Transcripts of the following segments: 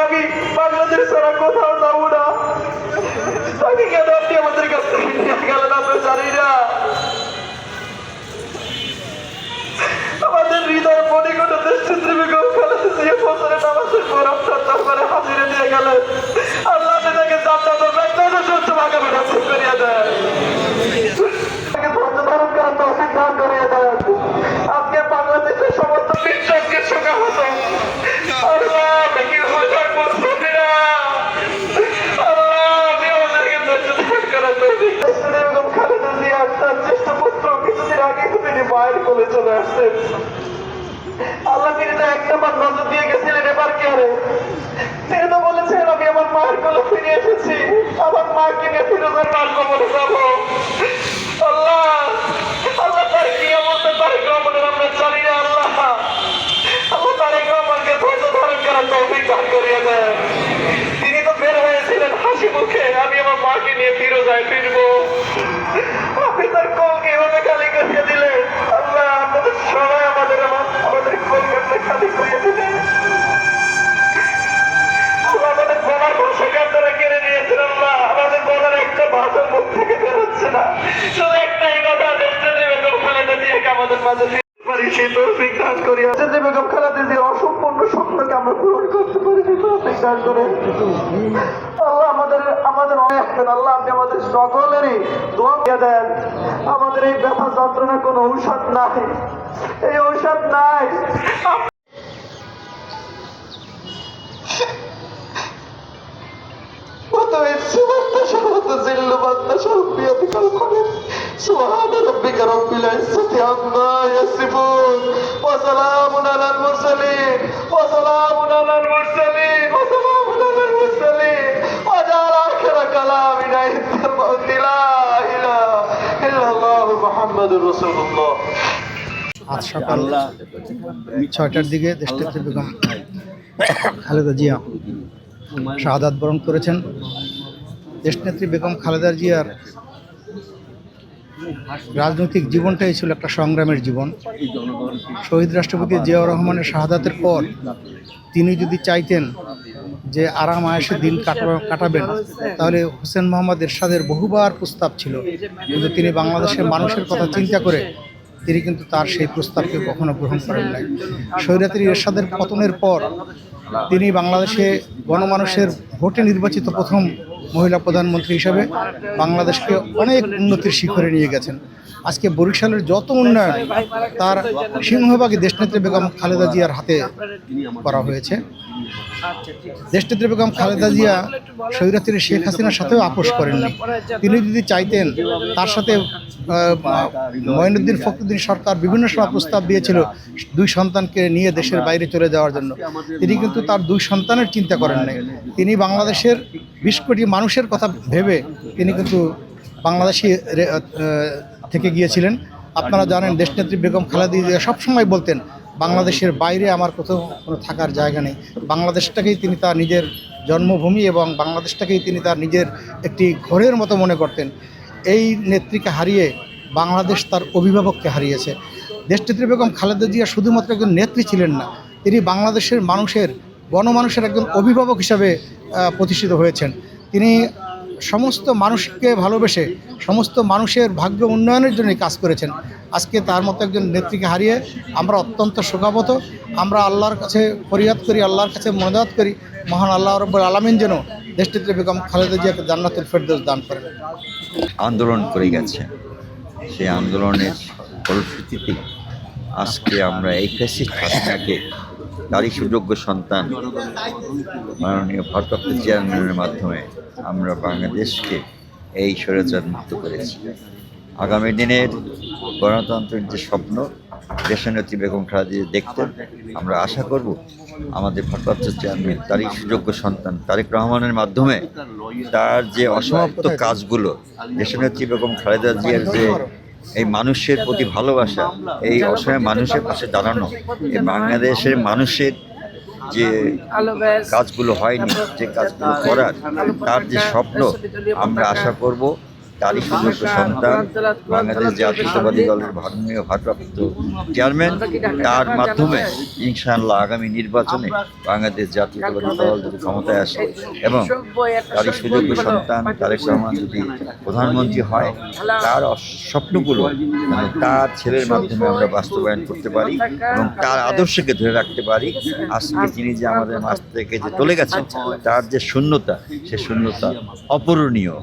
আমি বাংলাদেশ ছাড়া কোথাও যাবো না। তাকে কেন আপনি আমাদের কাছ থেকে নিয়ে গেলেন আমরা জানি না। আমাদের হৃদয় মনে করে দেশনেত্রী বেগম খালেদা জিয়া ফজরের নামাজের পর আপনার দরবারে হাজিরে নিয়ে গেলেন। আল্লাহ তাকে জান্নাতের ব্যক্তিগত সহ্য ভাগাবে নসিব করিয়ে দেয়, তাকে ধৈর্য ধারণ করার তৌফিক দান করিয়ে দেয়। আজকে বাংলাদেশের সমস্ত বিশ্বাসকে শোকা হতো আল্লাহ কি হুজুর মুসলিমরা আল্লাহ আপনি আমাদেরকে ধৈর্য ধারণ করার তৌফিক। দেশনেত্রী বেগম খালেদা জিয়া তার জ্যেষ্ঠ পুত্র কিছুদিন আগে তিনি মায়ের কোলে চলে আসছেন। আল্লাহ তিনি তো একটাবার নজর দিয়ে গেছিলেন এবার কেয়ারে। তিনি তো বলেছেন আমি আমার মায়ের কোলে ফিরে এসেছি, আমার মাকে নিয়ে ফিরোজের মার কবরে যাবো। আল্লাহ আল্লাহ তার কি অবস্থা তারেক রহমানের আমরা জানি না। আল্লাহ আল্লাহ তারেক রহমানকে ধৈর্য ধারণ করার তৌফিক দান করিয়ে দেন। তিনি তো বের হয়েছিলেন হাসি মুখে আমি আমার মাকে নিয়ে ফিরোজায় ফিরবো। আপনি তার কলকে এভাবে খালি করিয়ে দিলেন। আল্লাহ আপনাদের সবাই আমাদের কলকাতা খালি করিয়ে দিলেন। আমাদের বলার ভাষাকে আপনারা কেড়ে নিয়েছেন। আল্লাহ আমাদের বলার একটা ভাষা মুখ থেকে বেরোচ্ছে না, শুধু একটাই কথা দেশনেত্রী বেগম খালেদা জিয়াকে আমাদের মাঝে পারি সেই তৌফিক দান করি। দেশনেত্রী বেগম খালেদা জিয়ার অসম্পূর্ণ স্বপ্নকে আমরা পূরণ করতে পারি সেই তৌফিক দান করে। আল্লাহ আমাদের অনেক আল্লাহ আপনি আমাদের সকলেরই দোয়া দিয়ে দেন। আমাদের এই ব্যথা যন্ত্রণা কোনো ঔষধ নাই, এই ঔষধ নাই। سبحان ربك رب العزة عما يصفون وسلام على المرسلين وجعل آخر كلامنا عند الموت لا إله إلا الله محمد رسول الله। আজ সকাল ৬টার দিকে দেশনেত্রী বেগম খালেদা জিয়া শাহাদাত বরণ করেছেন। দেশনেত্রী বেগম খালেদা জিয়ার রাজনৈতিক জীবনটাই ছিল একটা সংগ্রামের জীবন। শহীদ রাষ্ট্রপতি জিয়াউর রহমানের শাহাদাতের পর তিনি যদি চাইতেন যে আরাম আয়েশে দিন কাটাবেন, তাহলে হোসেন মোহাম্মদ এরশাদের বহুবার প্রস্তাব ছিল, কিন্তু তিনি বাংলাদেশের মানুষের কথা চিন্তা করে তিনি কিন্তু তার সেই প্রস্তাবকে কখনো গ্রহণ করেন নাই। স্বৈরাচারী এরশাদের পতনের পর তিনি বাংলাদেশে গণমানুষের ভোটে নির্বাচিত প্রথম মহিলা প্রধানমন্ত্রী হিসাবে বাংলাদেশকে অনেক উন্নতির শিখরে নিয়ে গেছেন। আজকে বরিশালের যত উন্নয়ন তার সিংহভাগই দেশনেত্রী বেগম খালেদা জিয়ার হাতে করা হয়েছে। দেশনেত্রী বেগম খালেদা জিয়া স্বৈরাচারী শেখ হাসিনার সাথেও আপোষ করেননি। তিনি যদি চাইতেন, তার সাথে মঈনুদ্দিন ফখরুদ্দিন সরকার বিভিন্ন সময় প্রস্তাব দিয়েছিল 2 সন্তানকে নিয়ে দেশের বাইরে চলে যাওয়ার জন্য। তিনি কিন্তু তার 2 সন্তানের চিন্তা করেন নাই। তিনি বাংলাদেশের 20 কোটি মানুষের কথা ভেবে তিনি কিন্তু বাংলাদেশি থেকে গিয়েছিলেন। আপনারা জানেন দেশনেত্রী বেগম খালেদা জিয়া সবসময় বলতেন বাংলাদেশের বাইরে আমার কোথাও কোনো থাকার জায়গা নেই। বাংলাদেশটাকেই তিনি তার নিজের জন্মভূমি এবং বাংলাদেশটাকেই তিনি তার নিজের একটি ঘরের মতো মনে করতেন। এই নেত্রীকে হারিয়ে বাংলাদেশ তার অভিভাবককে হারিয়েছে। দেশনেত্রী বেগম খালেদা জিয়া শুধুমাত্র একজন নেত্রী ছিলেন না, তিনি বাংলাদেশের গণমানুষের একজন অভিভাবক হিসাবে প্রতিষ্ঠিত হয়েছেন। তিনি সমস্ত মানুষকে ভালোবেসে সমস্ত মানুষের ভাগ্য উন্নয়নের জন্য কাজ করেছেন। আজকে তার মতো একজন নেত্রীকে হারিয়ে আমরা অত্যন্ত শোকাবত। আমরা আল্লাহর কাছে ফরিয়াদ করি, আল্লাহর কাছে মোনাজাত করি, মহান আল্লাহ রাব্বুল আলামিন যেন দেশনেত্রী বেগম খালেদা জিয়াকে জান্নাতুল ফেরদৌস দান করেন। আন্দোলন করে গেছে, সেই আন্দোলনের ফলশ্রুতিতে আজকে আমরা এই ফ্যাসিস্ট হাসিনাকে তারই সুযোগ্য সন্তান মাননীয় ভারপ্রাপ্ত চেয়ারম্যানের মাধ্যমে আমরা বাংলাদেশকে এই স্বৈরাচার মুক্ত করেছি। আগামী দিনের গণতন্ত্রের যে স্বপ্ন দেশনেত্রী বেগম খালেদা জিয়া দেখতেন, আমরা আশা করব আমাদের ভারপ্রাপ্ত চেয়ারম্যান তারই সুযোগ্য সন্তান তারেক রহমানের মাধ্যমে তার যে অসমাপ্ত কাজগুলো, দেশনেত্রী বেগম খালেদা জিয়ার যে এই মানুষের প্রতি ভালোবাসা, এই অসহায় মানুষের পাশে দাঁড়ানো, এই বাংলাদেশের মানুষের যে কাজগুলো হয়নি, যে কাজগুলো করার তার যে স্বপ্ন, আমরা আশা করব তারই সুযোগ্য সন্তান, বাংলাদেশ জাতীয়তাবাদী দলের মাননীয় ভারপ্রাপ্ত চেয়ারম্যান। তার মাধ্যমে ইনশাআল্লাহ আগামী নির্বাচনে বাংলাদেশ জাতীয়তাবাদী দল যদি ক্ষমতায় আসে এবং তারই সুযোগ্য সন্তান তারেক রহমান যদি প্রধানমন্ত্রী হয়, তার স্বপ্নগুলো মানে তার ছেলের মাধ্যমে আমরা বাস্তবায়ন করতে পারি এবং তার আদর্শকে ধরে রাখতে পারি। আজকে তিনি যে আমাদের মাঝ থেকে যে চলে গেছেন, তার যে শূন্যতা, সে শূন্যতা অপূরণীয়।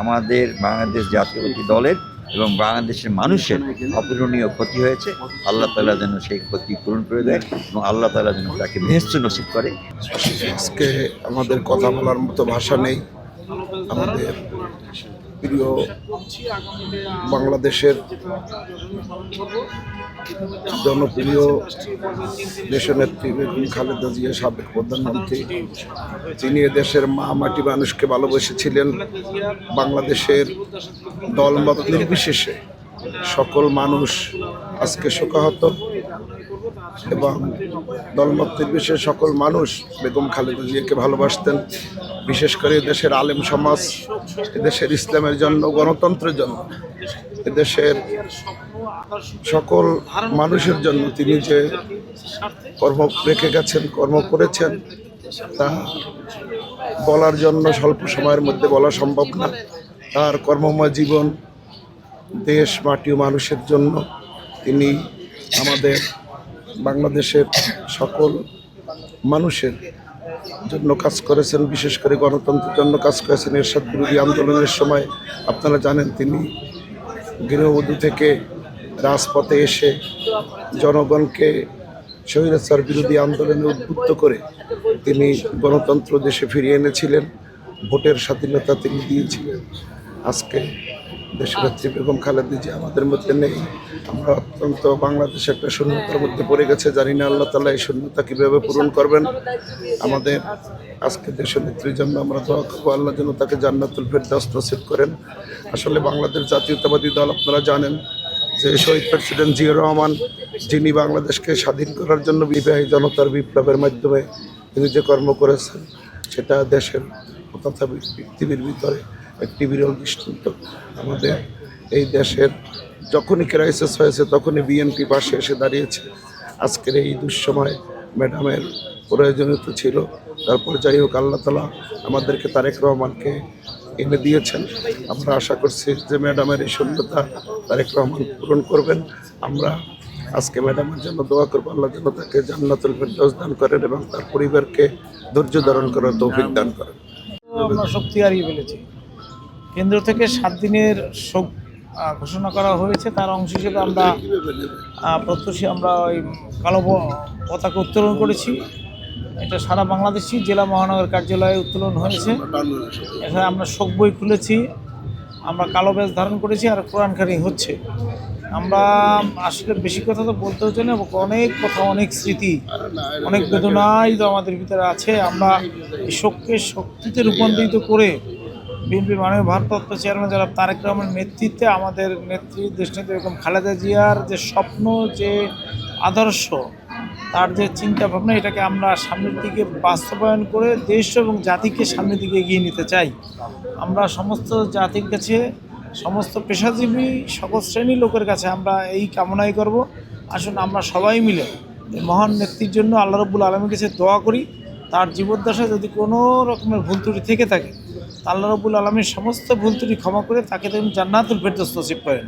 আমাদের বাংলাদেশ জাতীয়তাবাদী দলের এবং বাংলাদেশের মানুষের অপূরণীয় ক্ষতি হয়েছে। আল্লাহ তাআলা যেন সেই ক্ষতি পূরণ করে দেয় এবং আল্লাহ তাআলা যেন তাকে বেহেশত নসিব করে। আজকে আমাদের কথা বলার মতো ভাষা নেই। আমাদের প্রিয় বাংলাদেশের জনপ্রিয় দেশনেত্রী বেগম খালেদা জিয়া, সাবেক প্রধানমন্ত্রী, তিনি দেশের মা মাটি মানুষকে ভালোবেসেছিলেন। বাংলাদেশের দলমত নির্বিশেষে সকল মানুষ আজকে শোকাহত এবং দলমত নির্বিশেষে সকল মানুষ বেগম খালেদা জিয়াকে ভালোবাসতেন। বিশেষ করে দেশের আলেম সমাজ, এদেশের ইসলামের জন্য, গণতন্ত্রের জন্য, এদেশের সকল মানুষের জন্য তিনি যে কর্ম রেখে গেছেন, কর্ম করেছেন, তা বলার জন্য স্বল্প সময়ের মধ্যে বলা সম্ভব না। তার কর্মময় জীবন দেশ, মাটি ও মানুষের জন্য তিনি আমাদের বাংলাদেশের সকল মানুষের জন্য কাজ করেছেন। বিশেষ করে গণতন্ত্রের জন্য কাজ করেছেন। এরশাদ বিরোধী আন্দোলনের সময় আপনারা জানেন, তিনি গৃহবধূ থেকে রাজপথে এসে জনগণকে স্বৈরাচার বিরোধী আন্দোলনে উদ্বুদ্ধ করে তিনি গণতন্ত্র দেশে ফিরিয়ে এনেছিলেন। ভোটের স্বাধীনতা তিনি দিয়েছিলেন। আজকে দেশনেত্রী বেগম খালেদা জিয়া আমাদের মধ্যে নেই। আমরা অত্যন্ত বাংলাদেশে একটা শূন্যতার মধ্যে পড়ে গেছে। জানি না আল্লাহ তাআলা এই শূন্যতা কীভাবে পূরণ করবেন। আমাদের আজকে দেশনেত্রীর জন্য আমরা দোয়া করবো, আল্লাহ যেন তাকে জান্নাতুল ফেরদাউস নসিব করেন। আসলে বাংলাদেশ জাতীয়তাবাদী দল, আপনারা জানেন যে শহীদ প্রেসিডেন্ট জিয়া রহমান, যিনি বাংলাদেশকে স্বাধীন করার জন্য বিবাহী জনতার বিপ্লবের মাধ্যমে তিনি যে কর্ম করেছেন, সেটা দেশের তথা পৃথিবীর ভিতরে একটি বিরল দৃষ্টান্ত। আমাদের এই দেশের যখনই ক্রাইসিস হয়েছে, তখনই বিএনপি পাশে এসে দাঁড়িয়েছে। আজকের এই দুঃসময় ম্যাডামের প্রয়োজনীয়তা ছিল। তারপর যাই হোক, আল্লাহ তাআলা আমাদেরকে তারেক রহমানকে এনে দিয়েছেন। আমরা আশা করছি যে ম্যাডামের এই শূন্যতা তারেক রহমান পূরণ করবেন। আমরা আজকে ম্যাডামের জন্য দোয়া করবো, আল্লাহ যেন তাকে জান্নাতুল ফেরদাউস দান করেন এবং তার পরিবারকে ধৈর্য ধারণ করার তৌফিক দান করেন। আমরা শক্তি হারিয়ে ফেলেছি। কেন্দ্র থেকে 7 দিনের শোক ঘোষণা করা হয়েছে। তার অংশ হিসেবে আমরা প্রত্যুষী আমরা ওই কালো পতাকা উত্তোলন করেছি। এটা সারা বাংলাদেশি জেলা মহানগর কার্যালয়ে উত্তোলন হয়েছে। এখানে আমরা শোক বই খুলেছি, আমরা কালো ব্যাজ ধারণ করেছি, আর কোরআনখানি হচ্ছে। আমরা আসলে বেশি কথা তো বলতে হচ্ছে না, অনেক কথা, অনেক স্মৃতি, অনেক বেদনাই তো আমাদের ভিতরে আছে। আমরা এই শোককে শক্তিতে রূপান্তরিত করে বিএনপির মাননীয় ভারপ্রাপ্ত চেয়ারম্যান জনাব তারেক রহমানের নেতৃত্বে আমাদের নেত্রী দেশনেত্রী বেগম খালেদা জিয়ার যে স্বপ্ন, যে আদর্শ, তার যে চিন্তা ভাবনা, এটাকে আমরা সামনের দিকে বাস্তবায়ন করে দেশ এবং জাতিকে সামনের দিকে এগিয়ে নিতে চাই। আমরা সমস্ত জাতির কাছে, সমস্ত পেশাজীবী সকল শ্রেণীর লোকের কাছে আমরা এই কামনাই করব। আসুন আমরা সবাই মিলে এই মহান নেত্রীর জন্য আল্লাহ রাব্বুল আলামিনের কাছে দোয়া করি। তার জীবদ্দশায় যদি কোনো রকমের ভুল ত্রুটি থেকে থাকে, আল্লাহ রাব্বুল আলামিন সমস্ত ভুল ত্রুটি ক্ষমা করে তাকে জান্নাতুল ফেরদৌস নসিব করেন।